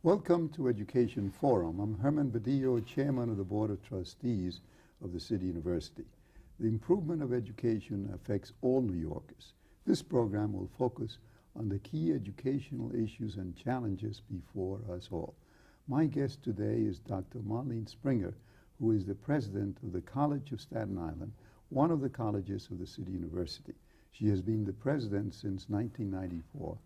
Welcome to Education Forum. I'm Herman Badillo, Chairman of the Board of Trustees of the City University. The improvement of education affects all New Yorkers. This program will focus on the key educational issues and challenges before us all. My guest today is Dr. Marlene Springer, who is the president of the College of Staten Island, one of the colleges of the City University. She has been the president since 1994,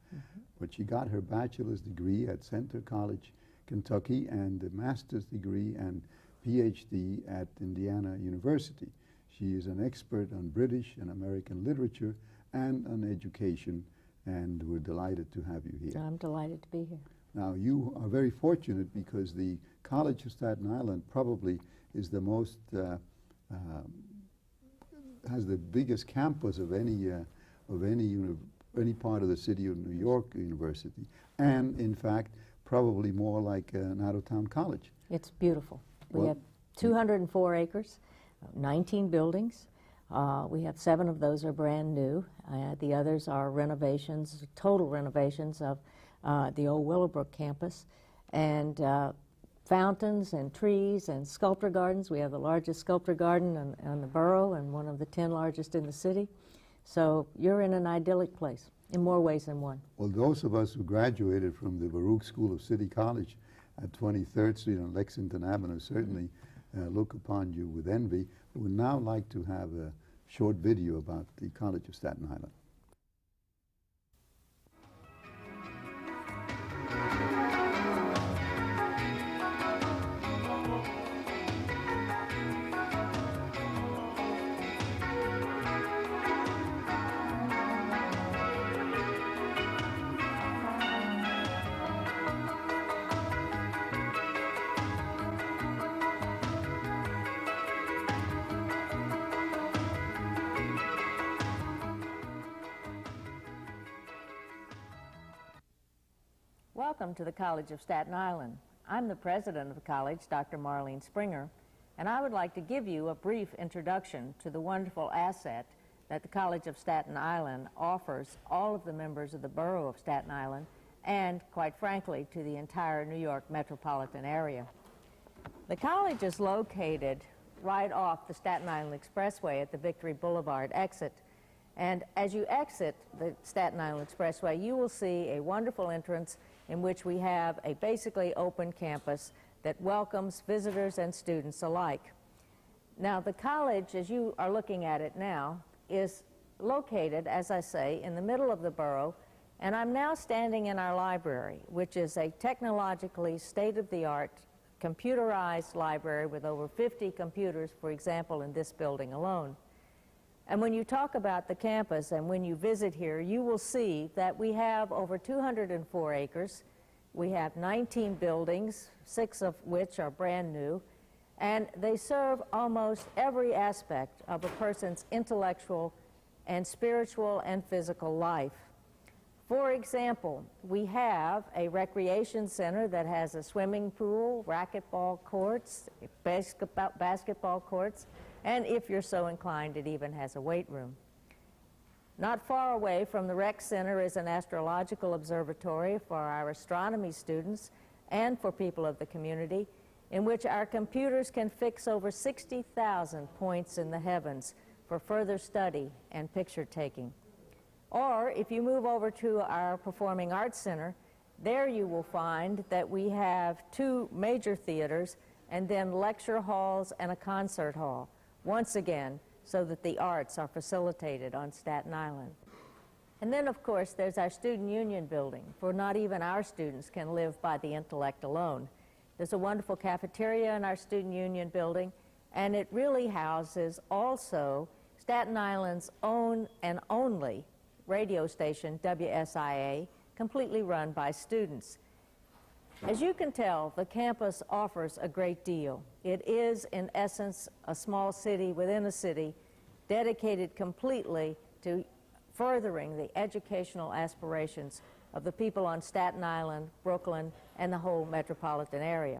but she got her bachelor's degree at Center College, Kentucky, and a master's degree and PhD at Indiana University. She is an expert on British and American literature and on education, and we're delighted to have you here. I'm delighted to be here. Now, you are very fortunate because the College of Staten Island probably is the most has the biggest campus of any part of the city of New York University, and in fact, probably more like an out-of-town college. It's beautiful. We have 204 acres, 19 buildings. We have 7 of those are brand new. The others are renovations, total renovations of the old Willowbrook campus, and fountains and trees and sculpture gardens. We have the largest sculpture garden in the borough and one of the 10 largest in the city. So you're in an idyllic place in more ways than one. Well, those of us who graduated from the Baruch School of City College at 23rd Street on Lexington Avenue certainly look upon you with envy. We would now like to have a short video about the College of Staten Island. Welcome to the College of Staten Island. I'm the president of the college, Dr. Marlene Springer, and I would like to give you a brief introduction to the wonderful asset that the College of Staten Island offers all of the members of the borough of Staten Island and, quite frankly, to the entire New York metropolitan area. The college is located right off the Staten Island Expressway at the Victory Boulevard exit. And as you exit the Staten Island Expressway, you will see a wonderful entrance in which we have a basically open campus that welcomes visitors and students alike. Now, the college, as you are looking at it now, is located, as I say, in the middle of the borough, and I'm now standing in our library, which is a technologically state-of-the-art computerized library with over 50 computers, for example, in this building alone. And when you talk about the campus and when you visit here, you will see that we have over 204 acres. We have 19 buildings, 6 of which are brand new, and they serve almost every aspect of a person's intellectual and spiritual and physical life. For example, we have a recreation center that has a swimming pool, racquetball courts, basketball courts, and if you're so inclined, it even has a weight room. Not far away from the rec center is an astrological observatory for our astronomy students and for people of the community, in which our computers can fix over 60,000 points in the heavens for further study and picture taking. Or if you move over to our Performing Arts Center, there you will find that we have 2 major theaters and then lecture halls and a concert hall, once again, so that the arts are facilitated on Staten Island. And then, of course, there's our Student Union building, for not even our students can live by the intellect alone. There's a wonderful cafeteria in our Student Union building, and it really houses also Staten Island's own and only radio station, WSIA, completely run by students. As you can tell, the campus offers a great deal. It is, in essence, a small city within a city dedicated completely to furthering the educational aspirations of the people on Staten Island, Brooklyn, and the whole metropolitan area.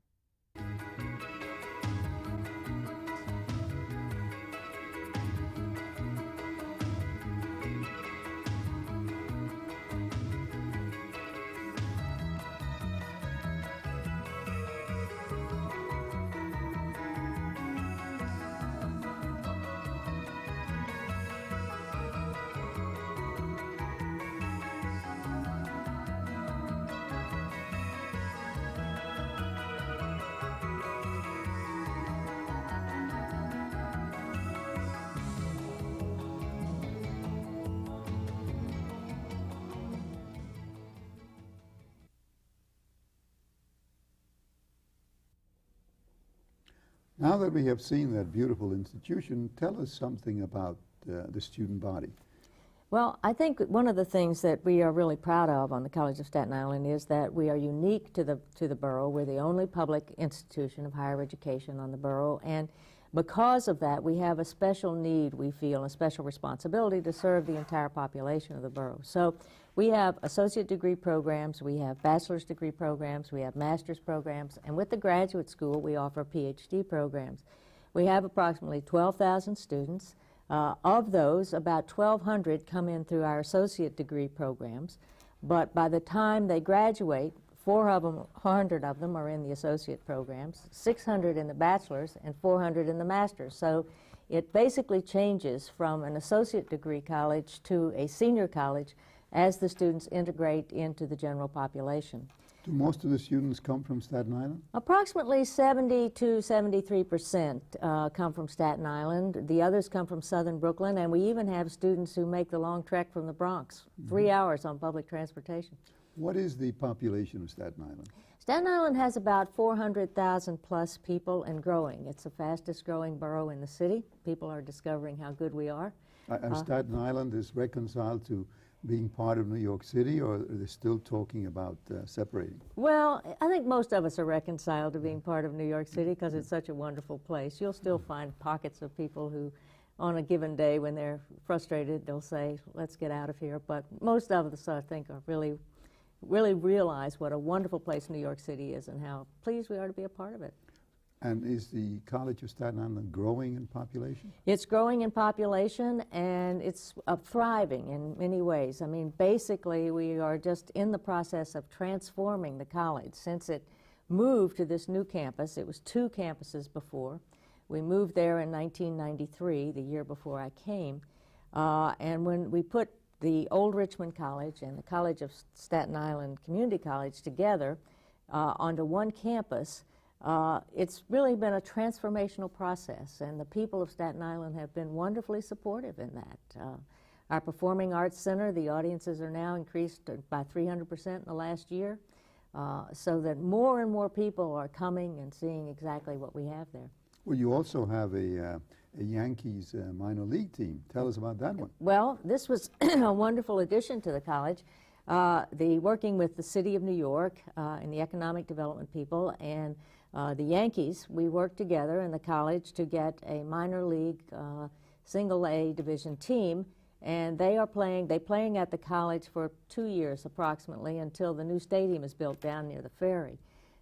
Now that we have seen that beautiful institution, tell us something about the student body. Well, I think one of the things that we are really proud of on the College of Staten Island is that we are unique to the borough. We're the only public institution of higher education on the borough, and because of that, we have a special need, we feel, a special responsibility to serve the entire population of the borough. So we have associate degree programs, we have bachelor's degree programs, we have master's programs, and with the graduate school, we offer PhD programs. We have approximately 12,000 students. Of those, about 1,200 come in through our associate degree programs, but by the time they graduate, 400 of them are in the associate programs, 600 in the bachelor's, and 400 in the master's. So it basically changes from an associate degree college to a senior college as the students integrate into the general population. Do most of the students come from Staten Island? Approximately 70 to 73% come from Staten Island. The others come from southern Brooklyn, and we even have students who make the long trek from the Bronx, 3 hours on public transportation. What is the population of Staten Island? Staten Island has about 400,000 plus people and growing. It's the fastest growing borough in the city. People are discovering how good we are. And Staten Island is reconciled to being part of New York City, or are they still talking about separating? Well, I think most of us are reconciled to being part of New York City because it's such a wonderful place. You'll still find pockets of people who, on a given day when they're frustrated, they'll say, let's get out of here. But most of us, I think, are really realize what a wonderful place New York City is and how pleased we are to be a part of it. And is the College of Staten Island growing in population? It's growing in population, and it's thriving in many ways. I mean, basically, we are just in the process of transforming the college. Since it moved to this new campus, it was 2 campuses before. We moved there in 1993, the year before I came, and when we put the old Richmond College and the College of Staten Island Community College together onto one campus, it's really been a transformational process, and the people of Staten Island have been wonderfully supportive in that. Our Performing Arts Center, the audiences are now increased by 300% in the last year, so that more and more people are coming and seeing exactly what we have there. Well, you also have a Yankees minor league team. Tell us about that one. Well, this was a wonderful addition to the college. Working with the City of New York and the economic development people and the Yankees, we worked together in the college to get a minor league single A division team, and they're playing at the college for 2 years approximately until the new stadium is built down near the ferry.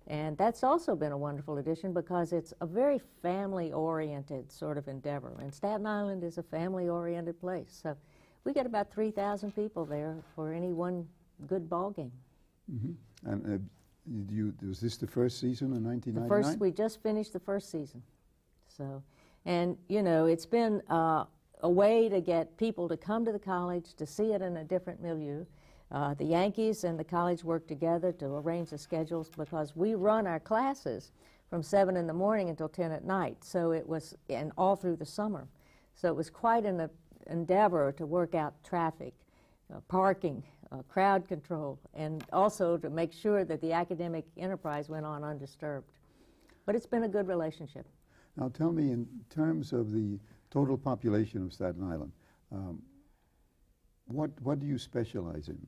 And that's also been a wonderful addition because it's a very family-oriented sort of endeavor, and Staten Island is a family-oriented place. So we get about 3,000 people there for any one good ball game. Mm-hmm. And was this the first season in 1999? We just finished the first season. So, and you know, it's been a way to get people to come to the college to see it in a different milieu. The Yankees and the college work together to arrange the schedules because we run our classes from 7 in the morning until 10 at night. So it was, and all through the summer. So it was quite an endeavor to work out traffic, parking, crowd control, and also to make sure that the academic enterprise went on undisturbed. But it's been a good relationship. Now tell me, in terms of the total population of Staten Island, what do you specialize in?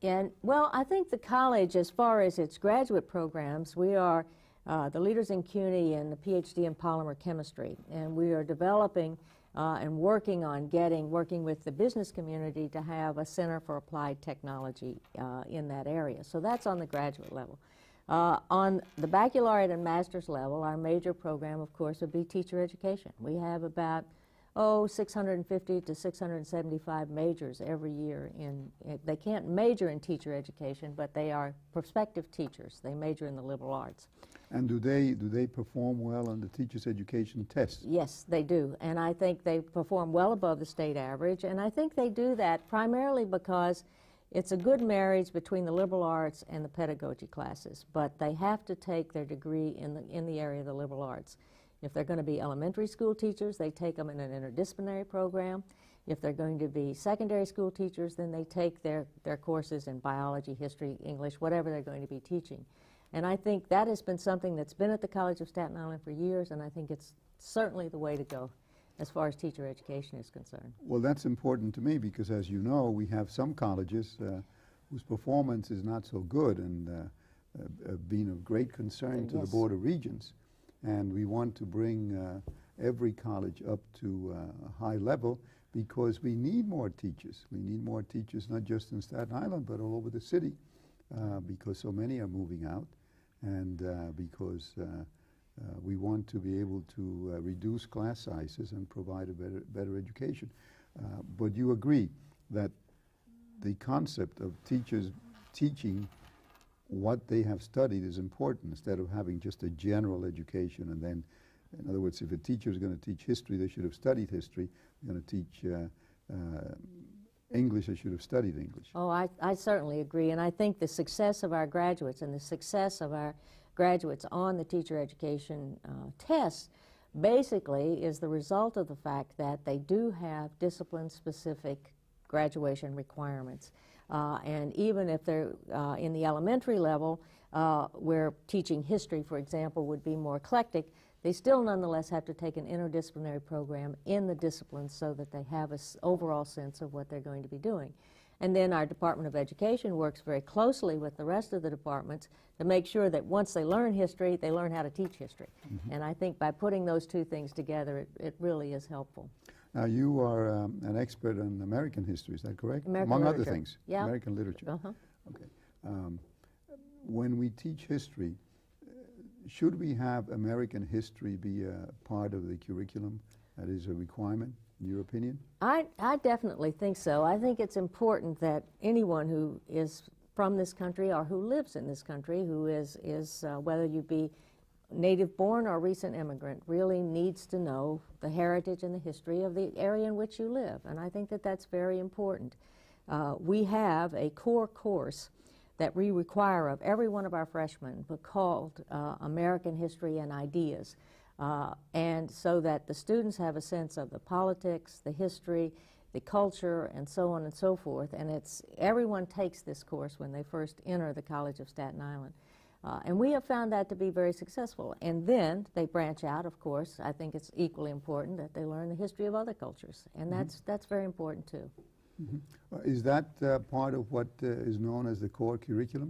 And, well, I think the college, as far as its graduate programs, we are the leaders in CUNY and the PhD in polymer chemistry, and we are developing and working on working with the business community to have a Center for Applied Technology in that area. So that's on the graduate level. On the baccalaureate and master's level, our major program, of course, would be teacher education. We have about 650 to 675 majors every year they can't major in teacher education, but they are prospective teachers. They major in the liberal arts. And do they perform well on the teacher's education test? Yes, they do. And I think they perform well above the state average. And I think they do that primarily because it's a good marriage between the liberal arts and the pedagogy classes. But they have to take their degree in the area of the liberal arts. If they're going to be elementary school teachers, they take them in an interdisciplinary program. If they're going to be secondary school teachers, then they take their courses in biology, history, English, whatever they're going to be teaching. And I think that has been something that's been at the College of Staten Island for years, and I think it's certainly the way to go as far as teacher education is concerned. Well, that's important to me because, as you know, we have some colleges whose performance is not so good and been of great concern to the Board of Regents. And we want to bring every college up to a high level because we need more teachers. We need more teachers not just in Staten Island but all over the city because so many are moving out and because we want to be able to reduce class sizes and provide a better education. But you agree that the concept of teachers teaching what they have studied is important instead of having just a general education and then, in other words, if a teacher is going to teach history, they should have studied history. They're going to teach English, they should have studied English. Oh, I certainly agree, and I think the success of our graduates and the success of our graduates on the teacher education tests basically is the result of the fact that they do have discipline-specific graduation requirements. And even if they're in the elementary level, where teaching history, for example, would be more eclectic, they still nonetheless have to take an interdisciplinary program in the disciplines so that they have an overall sense of what they're going to be doing. And then our Department of Education works very closely with the rest of the departments to make sure that once they learn history, they learn how to teach history. And I think by putting those two things together, it really is helpful. Now, you are an expert on American history, is that correct? American Among literature. other things. Yeah. American literature. Uh-huh. Okay. When we teach history, should we have American history be a part of the curriculum? That is a requirement, in your opinion? I definitely think so. I think it's important that anyone who is from this country or who lives in this country, who is whether you be native born or recent immigrant, really needs to know the heritage and the history of the area in which you live. And I think that that's very important. We have a core course that we require of every one of our freshmen, but called American History and Ideas. And so that the students have a sense of the politics, the history, the culture, and so on and so forth. And everyone takes this course when they first enter the College of Staten Island. And we have found that to be very successful. And then they branch out, of course. I think it's equally important that they learn the history of other cultures. And that's very important, too. Is that part of what is known as the core curriculum?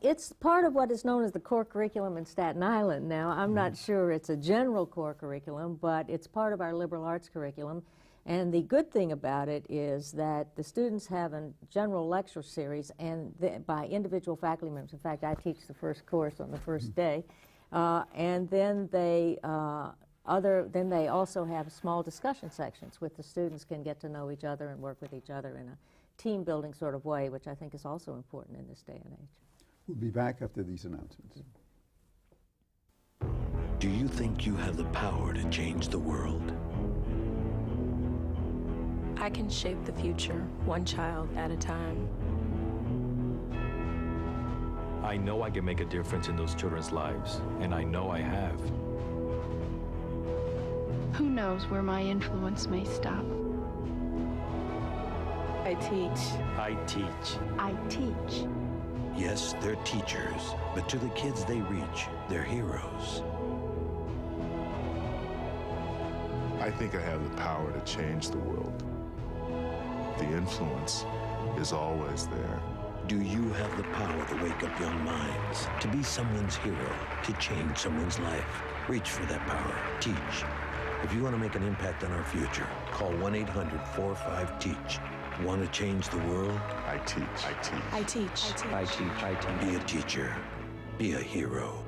It's part of what is known as the core curriculum in Staten Island. Now, I'm not sure it's a general core curriculum, but it's part of our liberal arts curriculum. And the good thing about it is that the students have a general lecture series and by individual faculty members. In fact, I teach the first course on the first day. And then they also have small discussion sections where the students can get to know each other and work with each other in a team-building sort of way, which I think is also important in this day and age. We'll be back after these announcements. Do you think you have the power to change the world? I can shape the future, one child at a time. I know I can make a difference in those children's lives, and I know I have. Who knows where my influence may stop? I teach. I teach. I teach. Yes, they're teachers, but to the kids they reach, they're heroes. I think I have the power to change the world. The influence is always there. Do you have the power to wake up young minds, to be someone's hero, to change someone's life? Reach for that power. Teach. If you want to make an impact on our future, call 1-800-45-TEACH. Want to change the world? I teach. I teach. I teach. I teach. I teach. Be a teacher. Be a hero.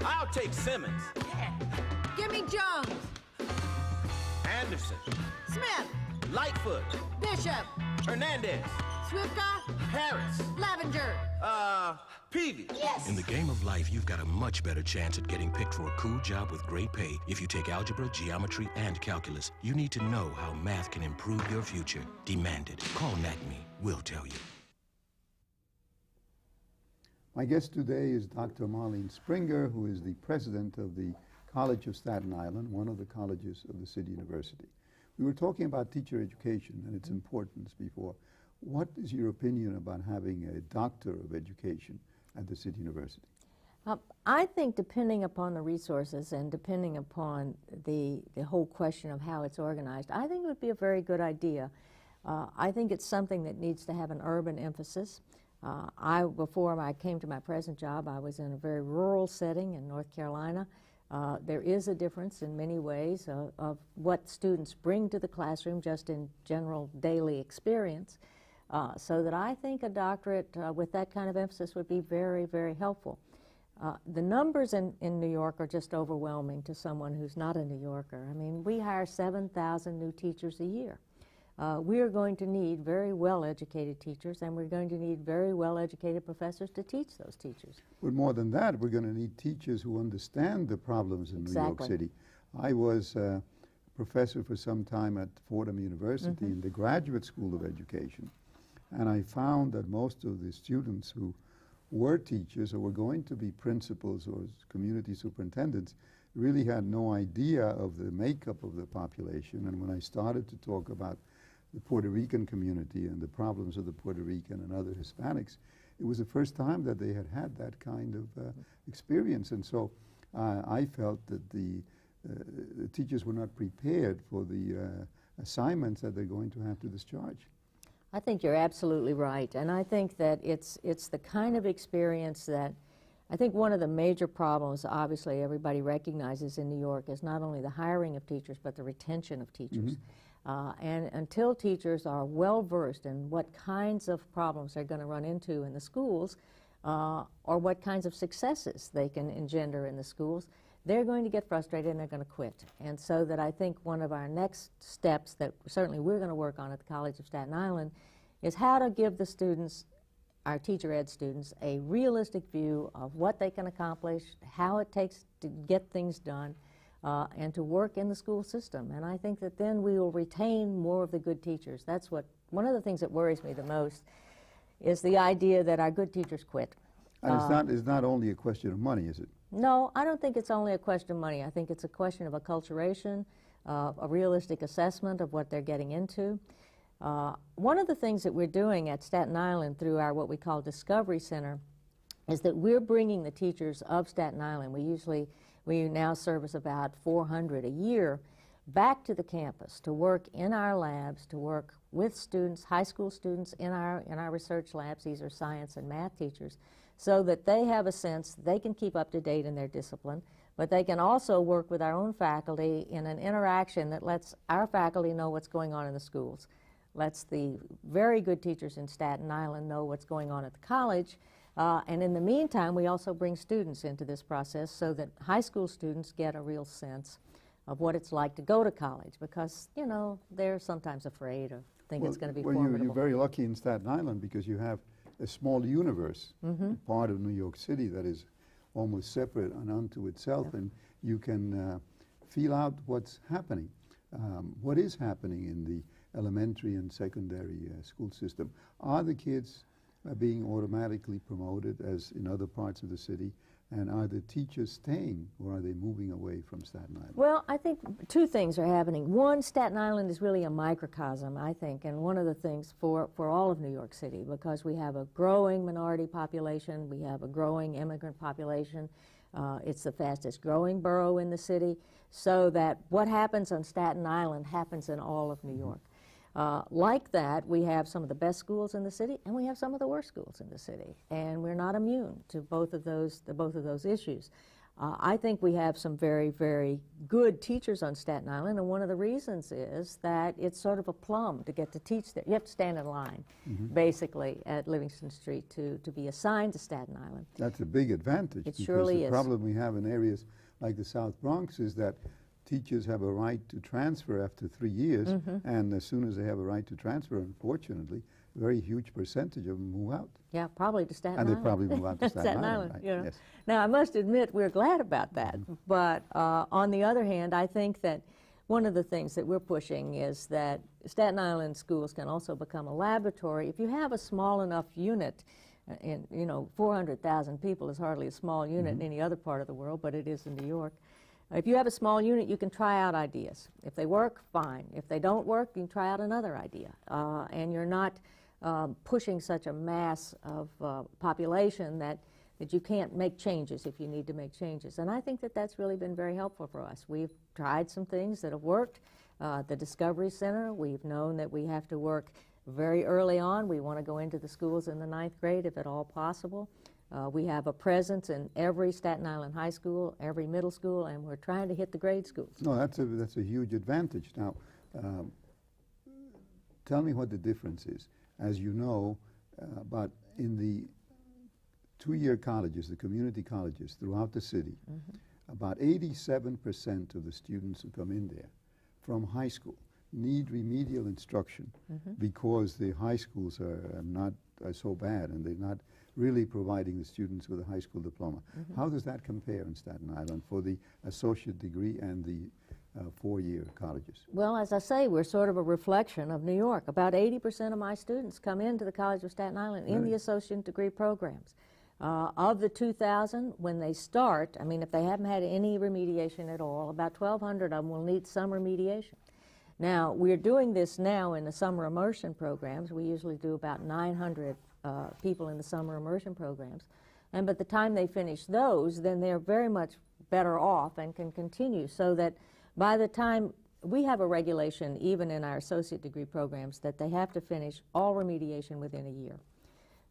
I'll take Simmons. Give me Jones, Anderson. Smith, Lightfoot. Bishop, Hernandez. Swifka, Harris. Lavender. Peavy. Yes. In the game of life, you've got a much better chance at getting picked for a cool job with great pay if you take algebra, geometry, and calculus. You need to know how math can improve your future. Demand it. Call NACME. We'll tell you. My guest today is Dr. Marlene Springer, who is the president of the College of Staten Island, one of the colleges of the City University. We were talking about teacher education and its importance before. What is your opinion about having a doctor of education at the City University? I think depending upon the resources and depending upon the whole question of how it's organized, I think it would be a very good idea. I think it's something that needs to have an urban emphasis. Before I came to my present job, I was in a very rural setting in North Carolina. There is a difference in many ways of what students bring to the classroom just in general daily experience. So that I think a doctorate with that kind of emphasis would be very, very helpful. The numbers in New York are just overwhelming to someone who's not a New Yorker. I mean, we hire 7,000 new teachers a year. We are going to need very well-educated teachers, and we're going to need very well-educated professors to teach those teachers. But more than that, we're going to need teachers who understand the problems in New York City. I was a professor for some time at Fordham University in the Graduate School of Education, and I found that most of the students who were teachers or were going to be principals or community superintendents really had no idea of the makeup of the population. And when I started to talk about the Puerto Rican community and the problems of the Puerto Rican and other Hispanics, it was the first time that they had had that kind of experience. And so I felt that the teachers were not prepared for the assignments that they're going to have to discharge. I think you're absolutely right, and I think that it's the kind of experience that I think one of the major problems, obviously, everybody recognizes in New York is not only the hiring of teachers, but the retention of teachers. And until teachers are well-versed in what kinds of problems they're going to run into in the schools, or what kinds of successes they can engender in the schools, they're going to get frustrated and they're going to quit. And so that I think one of our next steps that certainly we're going to work on at the College of Staten Island is how to give the students, our teacher ed students, a realistic view of what they can accomplish, how it takes to get things done, and to work in the school system. And I think that then we will retain more of the good teachers. That's one of the things that worries me the most is the idea that our good teachers quit. And it's not only a question of money, is it? No, I don't think it's only a question of money. I think it's a question of acculturation, a realistic assessment of what they're getting into. One of the things that we're doing at Staten Island through our what we call Discovery Center is that we're bringing the teachers of Staten Island. We now service about 400 a year back to the campus to work in our labs, to work with students, high school students in our research labs. These are science and math teachers, so that they have a sense they can keep up to date in their discipline, but they can also work with our own faculty in an interaction that lets our faculty know what's going on in the schools, lets the very good teachers in Staten Island know what's going on at the college, and in the meantime, we also bring students into this process so that high school students get a real sense of what it's like to go to college, because, you know, they're sometimes afraid or think it's going to be formidable. You're very lucky in Staten Island because you have a small universe, part of New York City that is almost separate and unto itself, and you can feel out what's happening. What is happening in the elementary and secondary school system? Are the kids being automatically promoted as in other parts of the city? And are the teachers staying, or are they moving away from Staten Island? Well, I think two things are happening. One, Staten Island is really a microcosm, I think, and one of the things for all of New York City, because we have a growing minority population, we have a growing immigrant population. It's the fastest growing borough in the city, so that what happens on Staten Island happens in all of New York. Like that, we have some of the best schools in the city, and we have some of the worst schools in the city, and we're not immune to both of those issues. I think we have some very, very good teachers on Staten Island, and one of the reasons is that it's sort of a plum to get to teach there. You have to stand in line, basically, at Livingston Street to be assigned to Staten Island. That's a big advantage. It surely is. The problem we have in areas like the South Bronx is that teachers have a right to transfer after 3 years, and as soon as they have a right to transfer, unfortunately, a very huge percentage of them move out. Yeah, probably to Staten Island. And they probably move out to Staten Island. Right? You know. Yes. Now, I must admit we're glad about that, but on the other hand, I think that one of the things that we're pushing is that Staten Island schools can also become a laboratory. If you have a small enough unit, 400,000 people is hardly a small unit in any other part of the world, but it is in New York. If you have a small unit, you can try out ideas. If they work, fine. If they don't work, you can try out another idea. And you're not pushing such a mass of population that you can't make changes if you need to make changes. And I think that that's really been very helpful for us. We've tried some things that have worked. The Discovery Center, we've known that we have to work very early on. We want to go into the schools in the 9th grade if at all possible. We have a presence in every Staten Island high school, every middle school, and we're trying to hit the grade schools. No, that's a huge advantage. Now, tell me what the difference is. As you know, but in the 2-year colleges, the community colleges throughout the city, about 87% of the students who come in there from high school need remedial instruction because the high schools are so bad and they're not really providing the students with a high school diploma. How does that compare in Staten Island for the associate degree and the 4-year colleges? Well, as I say, we're sort of a reflection of New York. About 80% of my students come into the College of Staten Island in the associate degree programs. Of the 2,000, when they start, I mean, if they haven't had any remediation at all, about 1,200 of them will need some remediation. Now, we're doing this now in the summer immersion programs. We usually do about 900 people in the summer immersion programs. And by the time they finish those, then they're very much better off and can continue, so that by the time we have a regulation, even in our associate degree programs, that they have to finish all remediation within a year.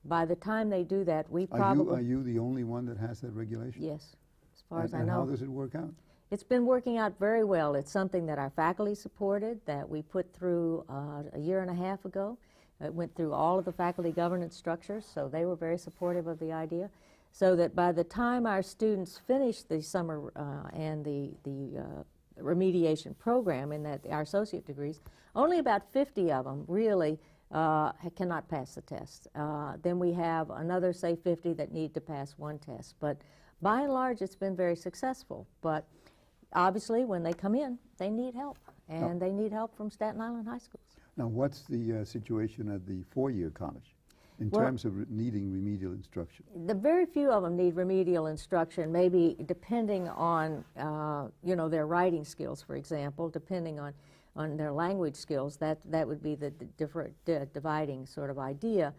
By the time they do that, we probably... Are you the only one that has that regulation? Yes, as far as I know. And how does it work out? It's been working out very well. It's something that our faculty supported, that we put through a year and a half ago. It went through all of the faculty governance structures, so they were very supportive of the idea. So that by the time our students finish the summer and the remediation program in our associate degrees, only about 50 of them really cannot pass the test. Then we have another, say, 50 that need to pass one test. But by and large, it's been very successful. But obviously, when they come in, they need help, and they need help from Staten Island high schools. Now, what's the situation at the 4-year college in terms of needing remedial instruction? The very few of them need remedial instruction, maybe depending on, you know, their writing skills, for example, depending on their language skills. That would be the dividing sort of idea.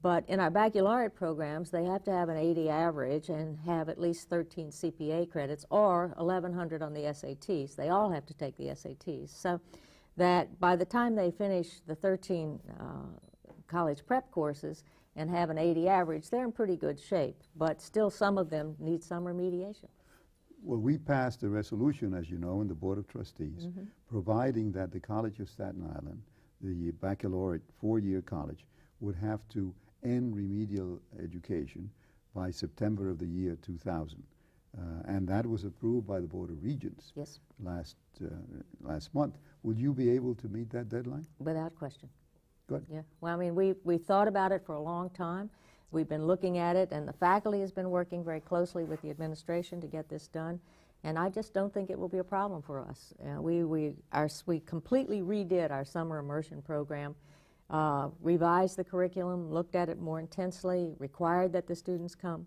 But in our baccalaureate programs, they have to have an 80 average and have at least 13 CPA credits or 1,100 on the SATs. They all have to take the SATs. So that by the time they finish the 13 college prep courses and have an 80 average, they're in pretty good shape. But still, some of them need some remediation. Well, we passed a resolution, as you know, in the Board of Trustees, providing that the College of Staten Island, the baccalaureate 4-year college, would have to end remedial education by September of the year 2000. And that was approved by the Board of Regents last month. Will you be able to meet that deadline? Without question. Good. Yeah. Well, I mean, we thought about it for a long time. We've been looking at it, and the faculty has been working very closely with the administration to get this done. And I just don't think it will be a problem for us. We completely redid our summer immersion program, revised the curriculum, looked at it more intensely, required that the students come,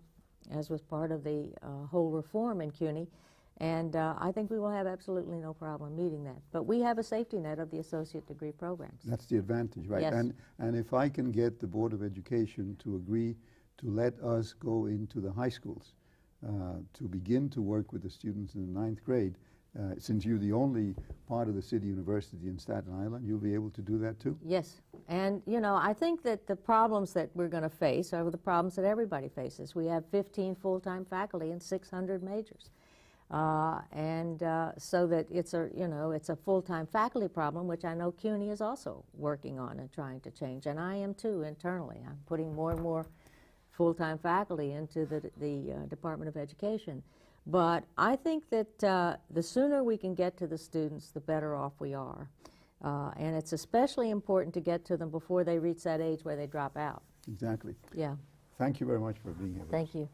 as was part of the whole reform in CUNY. And I think we will have absolutely no problem meeting that. But we have a safety net of the associate degree programs. That's the advantage, right? Yes. And if I can get the Board of Education to agree to let us go into the high schools to begin to work with the students in the 9th grade, since you're the only part of the city university in Staten Island, you'll be able to do that too? Yes. And, you know, I think that the problems that we're going to face are the problems that everybody faces. We have 15 full-time faculty and 600 majors. So that it's a full-time faculty problem, which I know CUNY is also working on and trying to change, and I am too internally. I'm putting more and more full-time faculty into the Department of Education. But I think that the sooner we can get to the students, the better off we are. And it's especially important to get to them before they reach that age where they drop out. Exactly. Yeah. Thank you very much for being here. Thank you.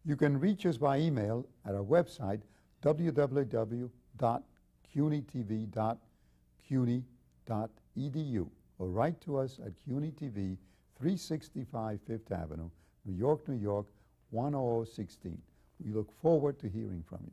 You can reach us by email at our website, www.cunytv.cuny.edu, or write to us at CUNY TV, 365 Fifth Avenue, New York, New York, 10016. We look forward to hearing from you.